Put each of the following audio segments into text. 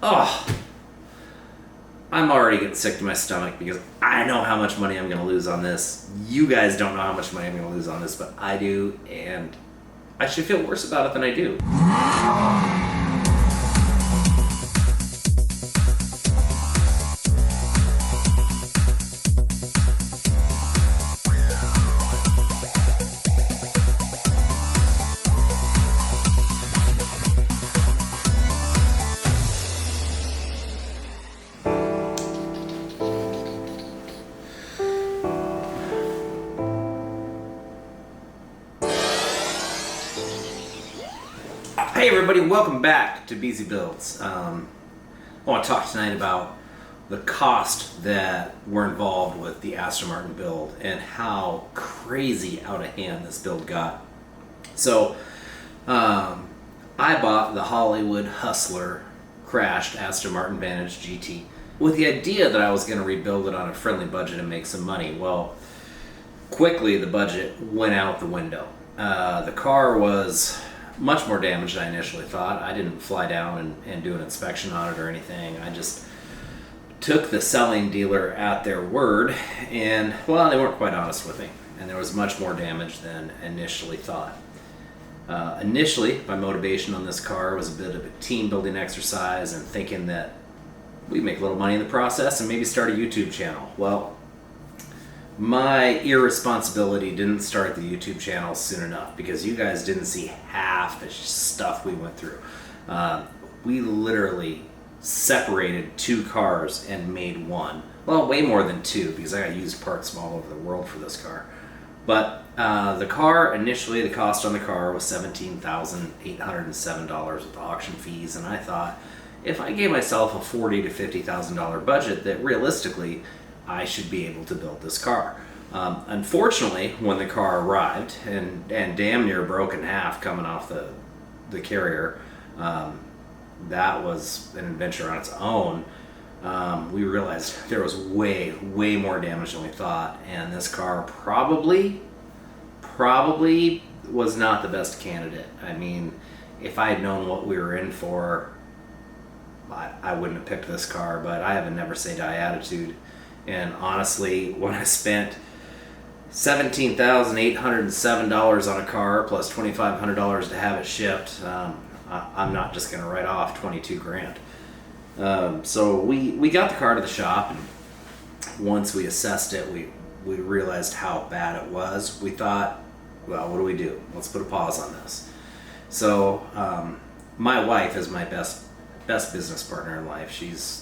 Oh, I'm already getting sick to my stomach because I know how much money I'm going to lose on this. You guys don't know how much money I'm going to lose on this, but I do, and I should feel worse about it than I do. Hey everybody, welcome back to BZ Builds. I want to talk tonight about the cost that were involved with the Aston Martin build and how crazy out of hand this build got. So, I bought the Hollywood Hustler crashed Aston Martin Vantage GT with the idea that I was going to rebuild it on a friendly budget and make some money. Well, quickly the budget went out the window. The car was much more damage than I initially thought. I didn't fly down and do an inspection on it or anything. I just took the selling dealer at their word, and well, they weren't quite honest with me, and there was much more damage than initially thought. Initially, my motivation on this car was a bit of a team building exercise and thinking that we'd make a little money in the process and maybe start a YouTube channel. Well, my irresponsibility didn't start the YouTube channel soon enough because you guys didn't see half the stuff we went through. We literally separated two cars and made one. Well, way more than two because I got used parts from all over the world for this car. But the car, initially the cost on the car was $17,807 with auction fees, and I thought if I gave myself a $40,000 to $50,000 budget that realistically I should be able to build this car. Unfortunately, when the car arrived and damn near broke in half coming off the carrier, that was an adventure on its own. We realized there was way more damage than we thought, and this car probably was not the best candidate. I mean, if I had known what we were in for, I wouldn't have picked this car, but I have a never say die attitude. And honestly, when I spent $17,807 on a car plus $2,500 to have it shipped, I'm not just going to write off 22 grand. So we got the car to the shop, and once we assessed it, we realized how bad it was. We thought, well, what do we do? Let's put a pause on this. So my wife is my best business partner in life. She's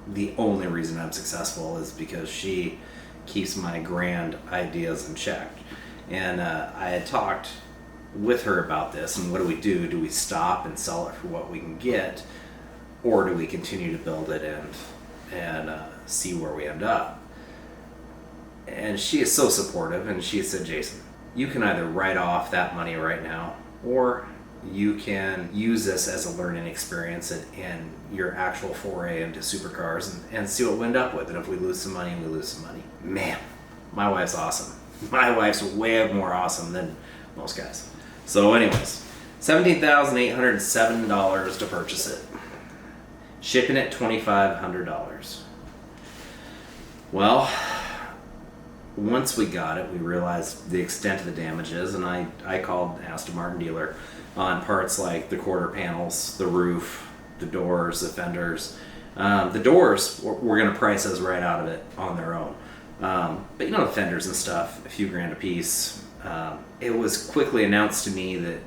the only reason I'm successful is because she keeps my grand ideas in check. And I had talked with her about this, and what do we do? Do we stop and sell it for what we can get, or do we continue to build it and see where we end up? And she is so supportive, and she said, Jason, you can either write off that money right now, or you can use this as a learning experience and your actual foray into supercars and see what we end up with. And if we lose some money, we lose some money. Man, my wife's awesome. My wife's way more awesome than most guys. So anyways, $17,807 to purchase it. Shipping it $2,500. Well, once we got it, we realized the extent of the damages, and I called the Aston Martin dealer on parts like the quarter panels, the roof, the doors, the fenders. The doors we're going to price as right out of it on their own. But you know, the fenders and stuff, a few grand a piece. It was quickly announced to me that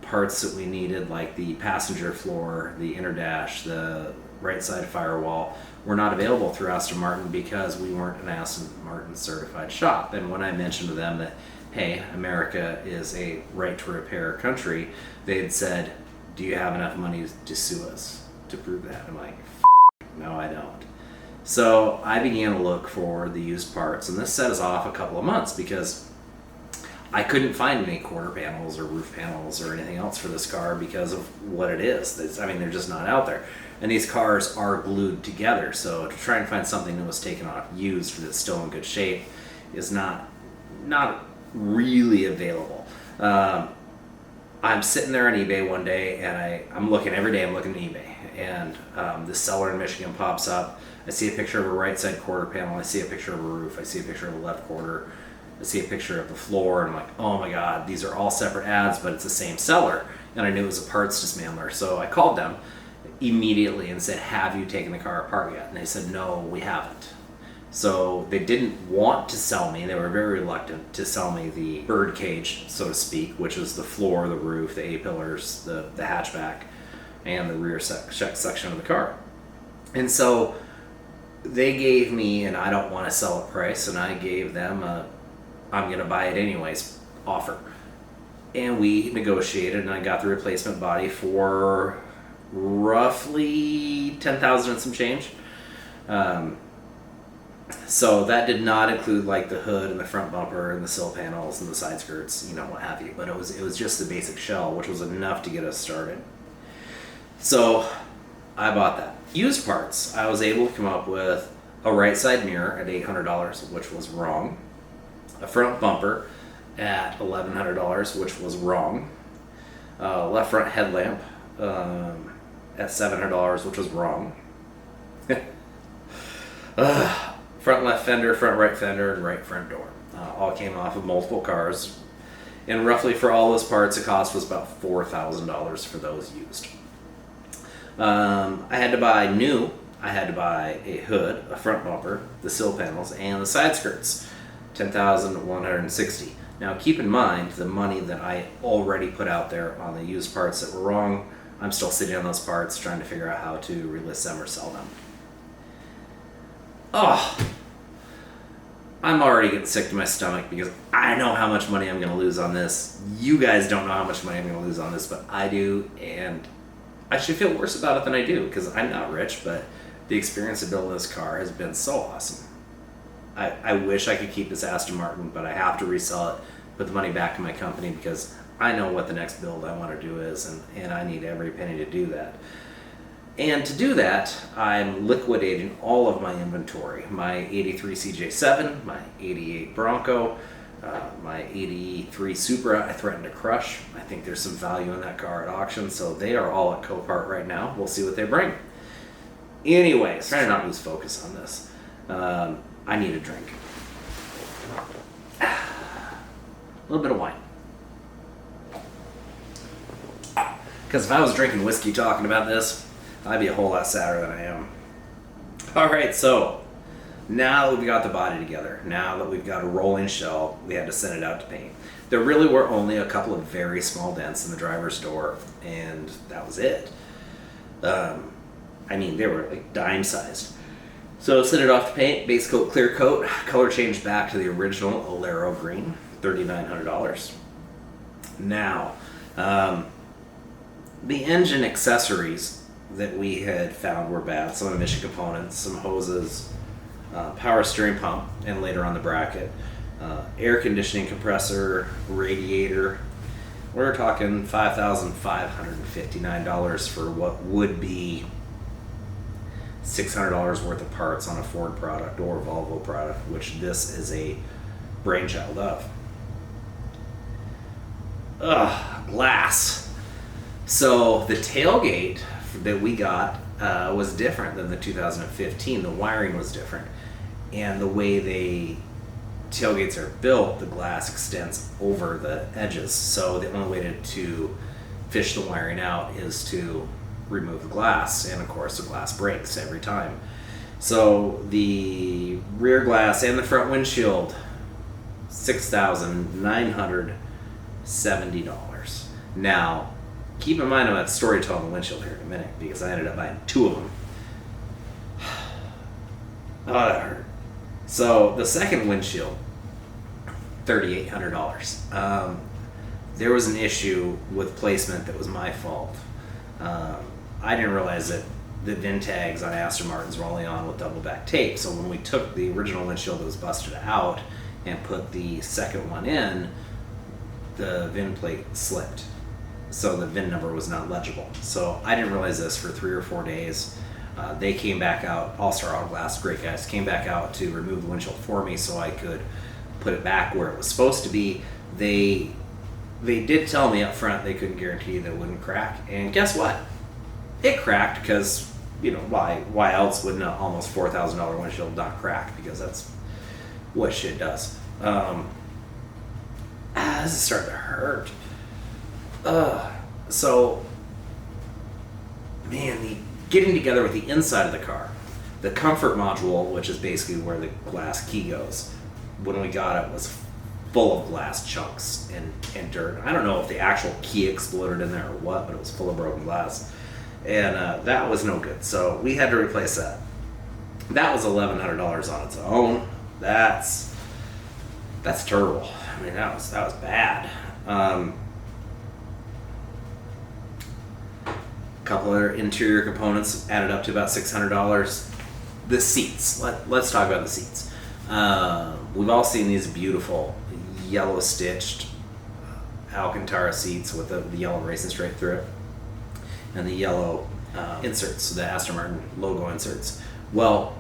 parts that we needed, like the passenger floor, the inner dash, the right side firewall, were not available through Aston Martin because we weren't an Aston Martin certified shop. And when I mentioned to them that, hey, America is a right to repair country, they had said, do you have enough money to sue us to prove that? I'm like, no, I don't. So I began to look for the used parts, and this set us off a couple of months because I couldn't find any quarter panels or roof panels or anything else for this car because of what it is. They're just not out there. And these cars are glued together, so to try and find something that was taken off used that's still in good shape is not really available. I'm sitting there on eBay one day, and I'm looking every day. I'm looking at eBay, and this seller in Michigan pops up. I see a picture of a right side quarter panel. I see a picture of a roof. I see a picture of a left quarter. I see a picture of the floor, and I'm like, oh my God, these are all separate ads, but it's the same seller. And I knew it was a parts dismantler. So I called them immediately and said, have you taken the car apart yet? And they said, no, we haven't. So they didn't want to sell me. They were very reluctant to sell me the bird cage, so to speak, which is the floor, the roof, the A-pillars, the hatchback, and the rear section of the car. And so they gave me an I don't want to sell it price, and I gave them a I'm going to buy it anyways offer. And we negotiated, and I got the replacement body for roughly $10,000 and some change. So that did not include like the hood and the front bumper and the sill panels and the side skirts, you know, what have you. But it was just the basic shell, which was enough to get us started. So I bought that. Used parts, I was able to come up with a right side mirror at $800, which was wrong. A front bumper at $1,100, which was wrong. Left front headlamp at $700, which was wrong. Front left fender, front right fender, and right front door. All came off of multiple cars. And roughly for all those parts, the cost was about $4,000 for those used. I had to buy new. I had to buy a hood, a front bumper, the sill panels, and the side skirts. $10,160. Now keep in mind the money that I already put out there on the used parts that were wrong. I'm still sitting on those parts trying to figure out how to relist them or sell them. Oh, I'm already getting sick to my stomach because I know how much money I'm going to lose on this. You guys don't know how much money I'm going to lose on this, but I do, and I should feel worse about it than I do because I'm not rich, but the experience of building this car has been so awesome. I wish I could keep this Aston Martin, but I have to resell it, put the money back in my company because I know what the next build I want to do is, and I need every penny to do that. And to do that, I'm liquidating all of my inventory. My 83 CJ7, my 88 Bronco, my 83 Supra I threatened to crush. I think there's some value in that car at auction, so they are all at Copart right now. We'll see what they bring. Anyways, trying to not lose focus on this. I need a drink. A little bit of wine. Because if I was drinking whiskey talking about this, I'd be a whole lot sadder than I am. Alright, so now that we've got the body together, now that we've got a rolling shell, we had to send it out to paint. There really were only a couple of very small dents in the driver's door, and that was it. I mean, they were like dime sized. So send it off to paint, base coat, clear coat, color changed back to the original Alero green, $3,900. Now, the engine accessories that we had found were bad. Some emission components, some hoses, power steering pump, and later on the bracket, air conditioning compressor, radiator. We're talking $5,559 for what would be $600 worth of parts on a Ford product or Volvo product, which this is a brainchild of. Glass. So the tailgate that we got was different than the 2015. The wiring was different, and the way the tailgates are built, the glass extends over the edges. So the only way to fish the wiring out is to remove the glass, and of course the glass breaks every time. So the rear glass and the front windshield, $6,970. Now keep in mind I'm at storytelling the windshield here in a minute because I ended up buying two of them. Oh, that hurt. So the second windshield, $3,800. There was an issue with placement that was my fault. I didn't realize that the VIN tags on Aston Martins were only on with double back tape. So when we took the original windshield that was busted out and put the second one in, the VIN plate slipped. So the VIN number was not legible. So I didn't realize this for 3 or 4 days. They came back out, All-Star Auto Glass, great guys, came back out to remove the windshield for me so I could put it back where it was supposed to be. They did tell me up front they couldn't guarantee that it wouldn't crack. And guess what? it cracked because, why else would an almost $4,000 windshield not crack? Because that's what shit does. This is starting to hurt. So, man, getting together with the inside of the car, the comfort module, which is basically where the glass key goes, when we got it, was full of glass chunks and dirt. I don't know if the actual key exploded in there or what, but it was full of broken glass. And that was no good. So we had to replace that. That was $1,100 on its own. That's terrible. I mean, that was bad. A couple other interior components added up to about $600. The seats. Let's talk about the seats. We've all seen these beautiful yellow stitched Alcantara seats with the yellow racing stripe through it, and the yellow inserts, the Aston Martin logo inserts. Well,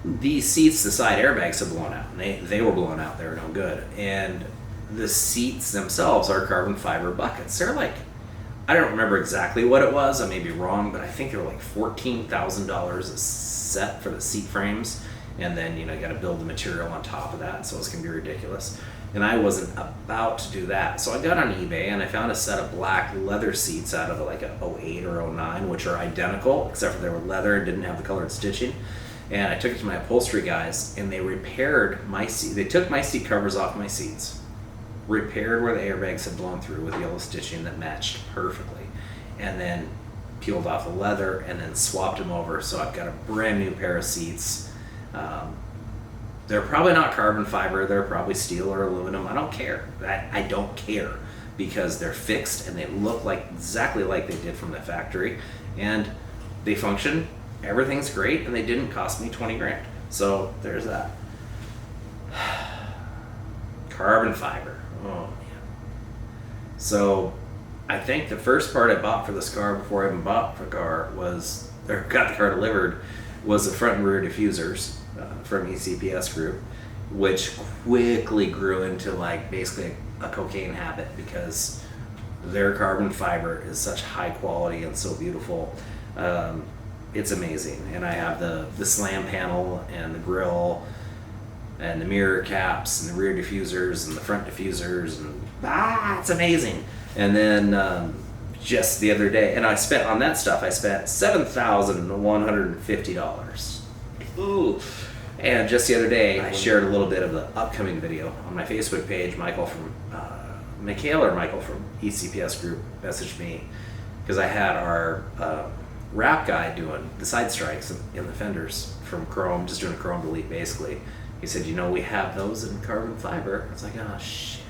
these seats, the side airbags have blown out. They were blown out. They were no good. And the seats themselves are carbon fiber buckets. They're like, I don't remember exactly what it was. I may be wrong, but I think they were like $14,000 a set for the seat frames. And then, you got to build the material on top of that. So it's going to be ridiculous. And I wasn't about to do that. So I got on eBay and I found a set of black leather seats out of like a 08 or 09, which are identical, except for they were leather and didn't have the colored stitching. And I took it to my upholstery guys, and they repaired my seat. They took my seat covers off my seats, repaired where the airbags had blown through with yellow stitching that matched perfectly, and then peeled off the leather and then swapped them over. So I've got a brand new pair of seats. They're probably not carbon fiber. They're probably steel or aluminum. I don't care. I don't care because they're fixed and they look exactly like they did from the factory, and they function. Everything's great, and they didn't cost me 20 grand. So there's that. Carbon fiber. Oh man. So I think the first part I bought for this car before I even bought the car got the car delivered, was the front and rear diffusers from ECPS Group, which quickly grew into basically a cocaine habit because their carbon fiber is such high quality and so beautiful. It's amazing. And I have the slam panel and the grill and the mirror caps and the rear diffusers and the front diffusers, and it's amazing. And then just the other day, and I spent $7,150. Ooh. And just the other day, I shared a little bit of the upcoming video on my Facebook page. Michael from ECPS Group messaged me because I had our wrap guy doing the side strikes in the fenders from chrome, just doing a chrome delete basically. He said, we have those in carbon fiber. I was like, oh shit.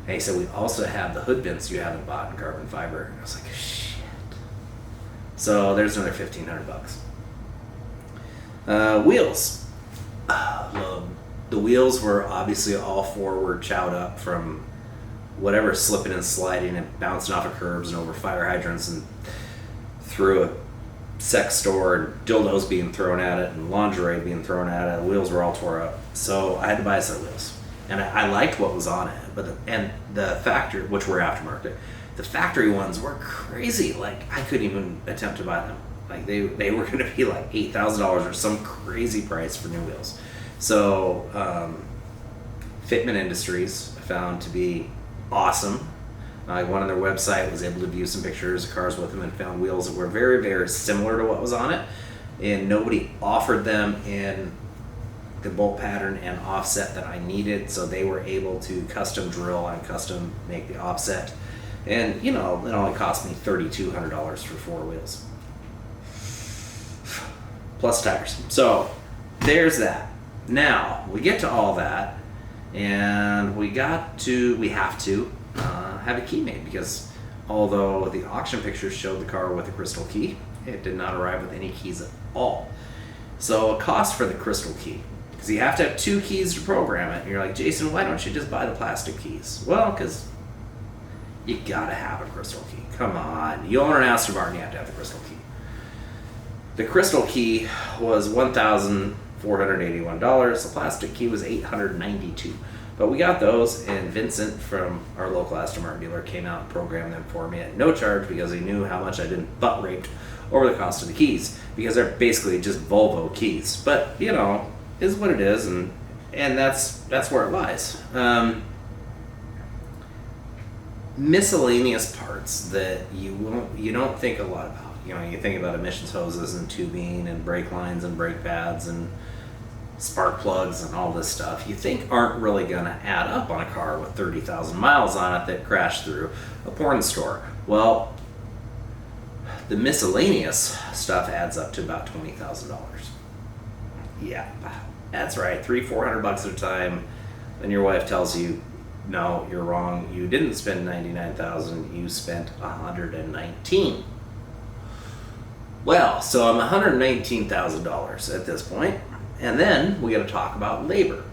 And he said, we also have the hood vents you haven't bought in carbon fiber. And I was like, shit. So there's another $1,500. Wheels. The wheels were obviously all forward chowed up from whatever slipping and sliding and bouncing off of curbs and over fire hydrants and through a sex store, and dildos being thrown at it and lingerie being thrown at it. The wheels were all tore up. So I had to buy a set of wheels. And I liked what was on it, but the factory, which were aftermarket, the factory ones were crazy. I couldn't even attempt to buy them. They were going to be like $8,000 or some crazy price for new wheels. So Fitment Industries I found to be awesome. I went on their website, was able to view some pictures of cars with them, and found wheels that were very, very similar to what was on it. And nobody offered them in the bolt pattern and offset that I needed, so they were able to custom drill and custom make the offset. And it only cost me $3,200 for 4 wheels. Plus tires. So there's that. Now we get to all that, and we have to have a key made, because although the auction pictures showed the car with a crystal key, it did not arrive with any keys at all. So a cost for the crystal key, because you have to have 2 keys to program it. And you're like, Jason, why don't you just buy the plastic keys? Well, because you gotta have a crystal key. Come on, you own an Aston Martin, you have to have the crystal key. The crystal key was $1,481. The plastic key was $892. But we got those, and Vincent from our local Aston Martin dealer came out and programmed them for me at no charge because he knew how much I didn't butt raped over the cost of the keys, because they're basically just Volvo keys. But you know, is what it is, and that's where it lies. Miscellaneous parts that you don't think a lot about. You know, you think about emissions hoses and tubing and brake lines and brake pads and spark plugs and all this stuff you think aren't really going to add up on a car with 30,000 miles on it that crashed through a porn store. Well, the miscellaneous stuff adds up to about $20,000. Yeah, that's right, $300-400 at a time. Then your wife tells you, no, you're wrong. You didn't spend $99,000. You spent $119,000. Well, so I'm $119,000 at this point. And then we got to talk about labor.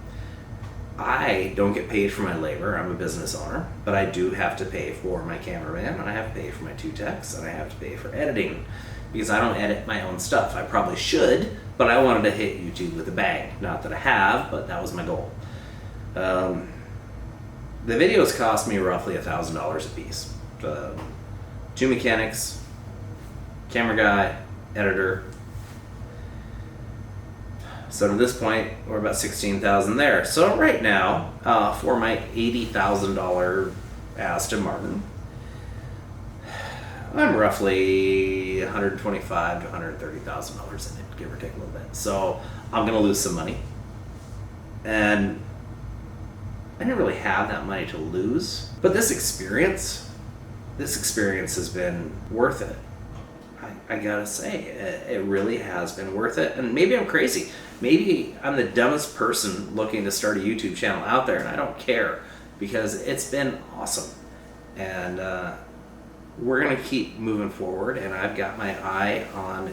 I don't get paid for my labor. I'm a business owner, but I do have to pay for my cameraman, and I have to pay for my 2 techs, and I have to pay for editing because I don't edit my own stuff. I probably should, but I wanted to hit YouTube with a bang. Not that I have, but that was my goal. The videos cost me roughly $1,000 a piece. 2 mechanics, camera guy, editor. So to this point, we're about $16,000 there. So right now, for my $80,000 Aston Martin, I'm roughly $125,000 to $130,000 in it, give or take a little bit. So I'm going to lose some money, and I didn't really have that money to lose. But this experience has been worth it. I gotta say, it really has been worth it. And maybe I'm crazy. Maybe I'm the dumbest person looking to start a YouTube channel out there, and I don't care, because it's been awesome. And we're gonna keep moving forward, and I've got my eye on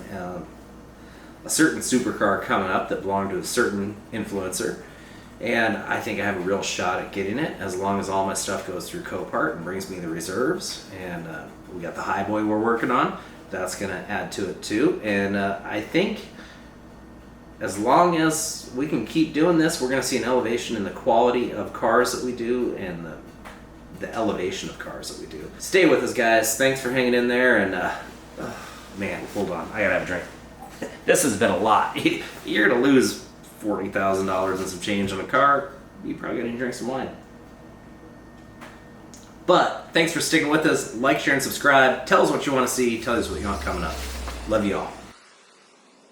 a certain supercar coming up that belonged to a certain influencer. And I think I have a real shot at getting it, as long as all my stuff goes through Copart and brings me the reserves. And we got the Highboy we're working on. That's going to add to it too. And I think as long as we can keep doing this, we're going to see an elevation in the quality of cars that we do, and the elevation of cars that we do. Stay with us, guys. Thanks for hanging in there. And man, hold on. I got to have a drink. This has been a lot. You're going to lose $40,000 and some change on a car. You probably got to drink some wine. But thanks for sticking with us. Like, share, and subscribe. Tell us what you want to see. Tell us what you want coming up. Love you all.